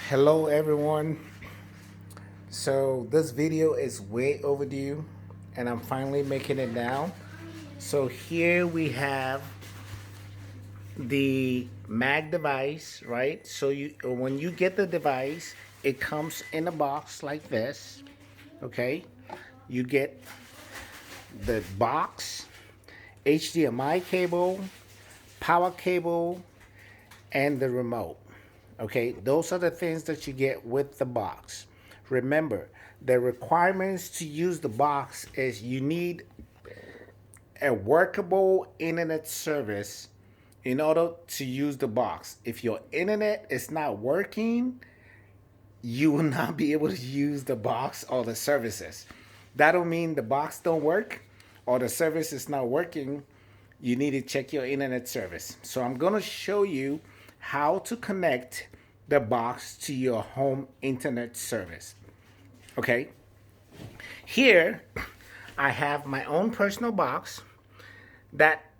Hello everyone. So this video is way overdue and I'm finally making it now. So here we have the Mac device, right? So when you get the device, it comes in a box like this. Okay? You get the box, HDMI cable, power cable, and the remote. Okay, those are the things that you get with the box. Remember, the requirements to use the box is you need a workable internet service in order to use the box. If your internet is not working, you will not be able to use the box or the services. That don't mean the box don't work or the service is not working. You need to check your internet service. So I'm going to show you how to connect the box to your home internet service. Okay. Here I have my own personal box that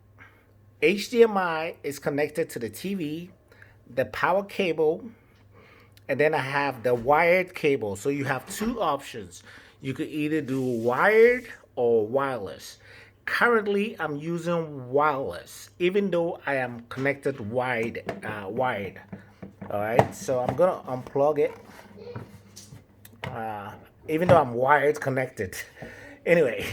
HDMI is connected to the TV, the power cable, and then I have the wired cable. So you have two options. You could either do wired or wireless. Currently, I'm using wireless, even though I am connected wired. All right, so I'm gonna unplug it, even though I'm wired connected. Anyway,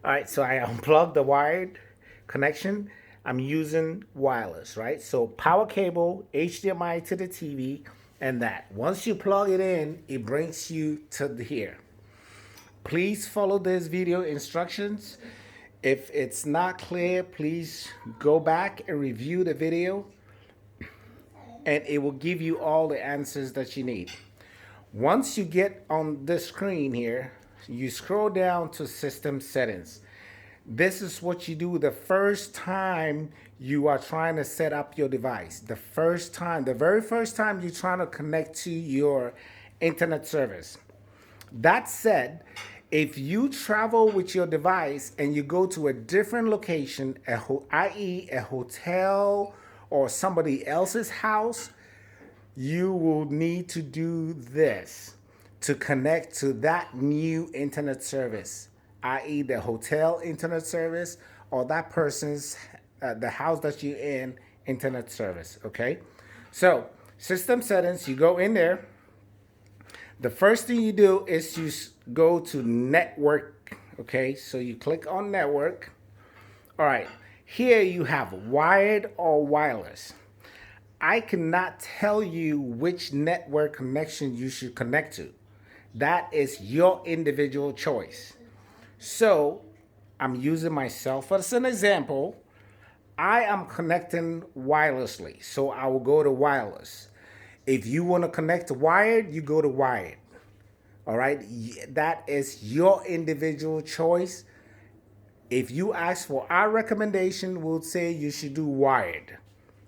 all right, so I unplugged the wired connection. I'm using wireless, right? So power cable, HDMI to the TV, and that. Once you plug it in, it brings you to here. Please follow this video instructions. If it's not clear, please go back and review the video and it will give you all the answers that you need. Once you get on the screen here, you scroll down to system settings. This is what you do the first time you are trying to set up your device. The very first time you're trying to connect to your internet service. That said, if you travel with your device and you go to a different location, i.e. a hotel or somebody else's house, you will need to do this to connect to that new internet service, i.e. the hotel internet service or that person's, the house that you're in, internet service, okay? So, system settings, you go in there. The first thing you do is you go to network, okay? So you click on network. All right, here you have wired or wireless. I cannot tell you which network connection you should connect to. That is your individual choice. So I'm using myself as an example. I am connecting wirelessly, so I will go to wireless. If you want to connect to wired, you go to wired. All right, that is your individual choice. If you ask for our recommendation, we'll say you should do wired.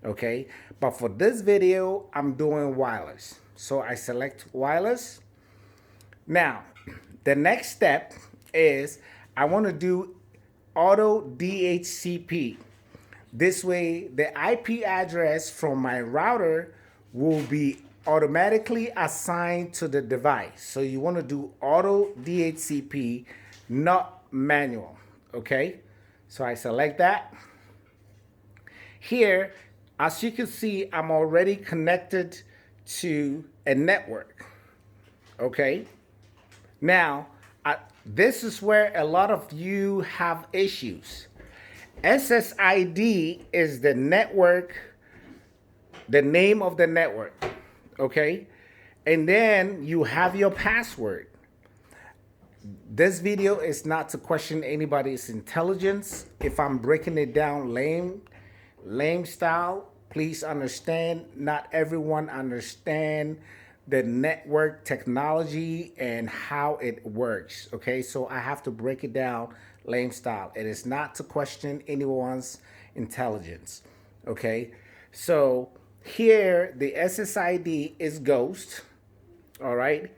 Okay, but for this video, I'm doing wireless. So I select wireless. Now, the next step is I want to do auto DHCP. This way, the IP address from my router will be automatically assigned to the device. So you want to do auto DHCP, not manual. Okay, so I select that. Here, as you can see, I'm already connected to a network. Okay, now this is where a lot of you have issues. SSID is the network, the name of the network, okay? And then you have your password. This video is not to question anybody's intelligence. If I'm breaking it down lame style, please understand, not everyone understand the network technology and how it works, okay? So I have to break it down lame style. It is not to question anyone's intelligence, okay? So here, the SSID is ghost, all right?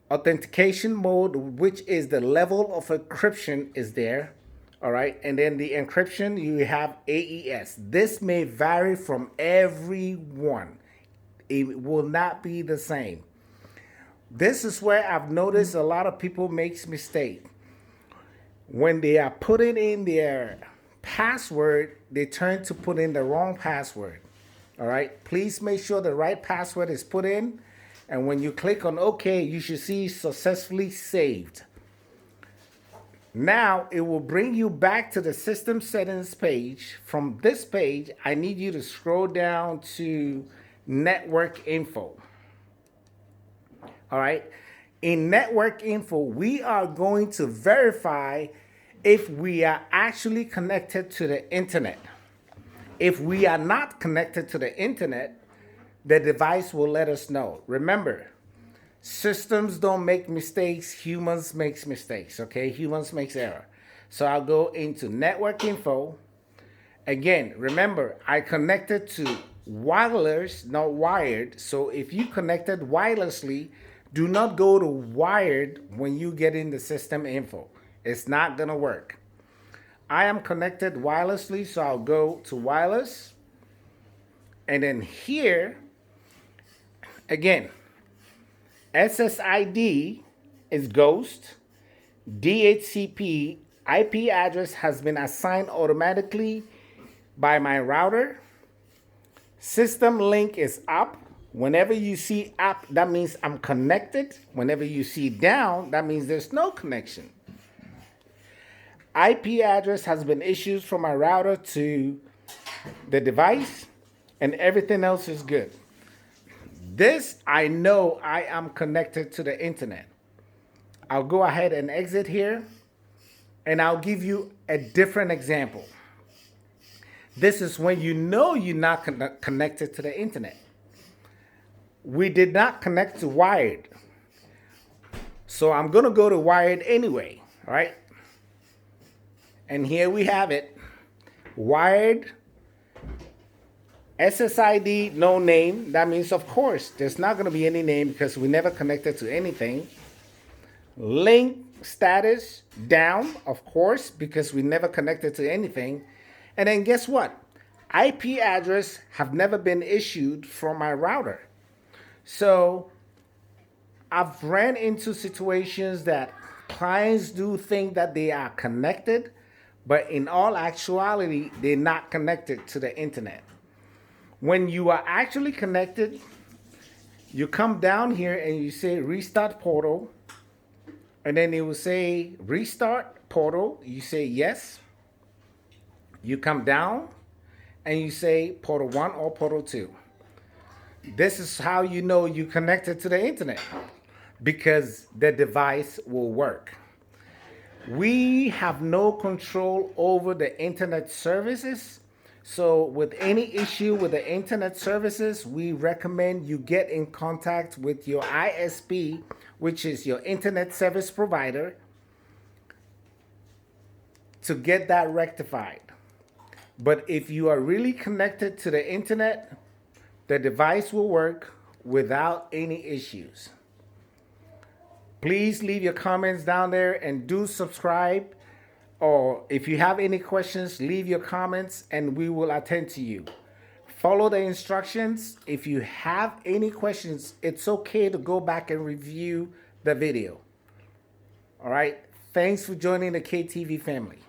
Authentication mode, which is the level of encryption, is there, all right? And then the encryption, you have AES. This may vary from everyone. it will not be the same. This is where I've noticed a lot of people makes mistake. When they are putting in their password, they turn to put in the wrong password. All right, please make sure the right password is put in, and when you click on OK, you should see successfully saved. Now it will bring you back to the system settings page. From this page, I need you to scroll down to network info. All right, in network info, we are going to verify if we are actually connected to the internet. If we are not connected to the internet, the device will let us know. Remember, systems don't make mistakes, humans make mistakes, okay? Humans make error. So I'll go into network info. Again, remember, I connected to wireless, not wired. So if you connected wirelessly, do not go to wired when you get in the system info. It's not gonna work. I am connected wirelessly, so I'll go to wireless. And then here, again, SSID is ghost. DHCP IP address has been assigned automatically by my router. System link is up. Whenever you see up, that means I'm connected. Whenever you see down, that means there's no connection. IP address has been issued from my router to the device, and everything else is good. This, I know I am connected to the internet. I'll go ahead and exit here, and I'll give you a different example. This is when you know you're not connected to the internet. We did not connect to wired. So I'm going to go to wired anyway, all right? And here we have it. Wired, SSID, no name. That means, of course, there's not going to be any name because we never connected to anything. Link status, down, of course, because we never connected to anything. And then guess what? IP address have never been issued from my router. So I've ran into situations that clients do think that they are connected, but in all actuality, they're not connected to the internet. When you are actually connected, you come down here and you say restart portal, and then it will say restart portal. You say yes. You come down and you say portal 1 or portal 2. This is how you know you connected to the internet, because the device will work. We have no control over the internet services. So with any issue with the internet services, we recommend you get in contact with your ISP, which is your internet service provider, to get that rectified. But if you are really connected to the internet, the device will work without any issues. Please leave your comments down there and do subscribe. Or if you have any questions, leave your comments and we will attend to you. Follow the instructions. If you have any questions, it's okay to go back and review the video. All right. Thanks for joining the KayTv family.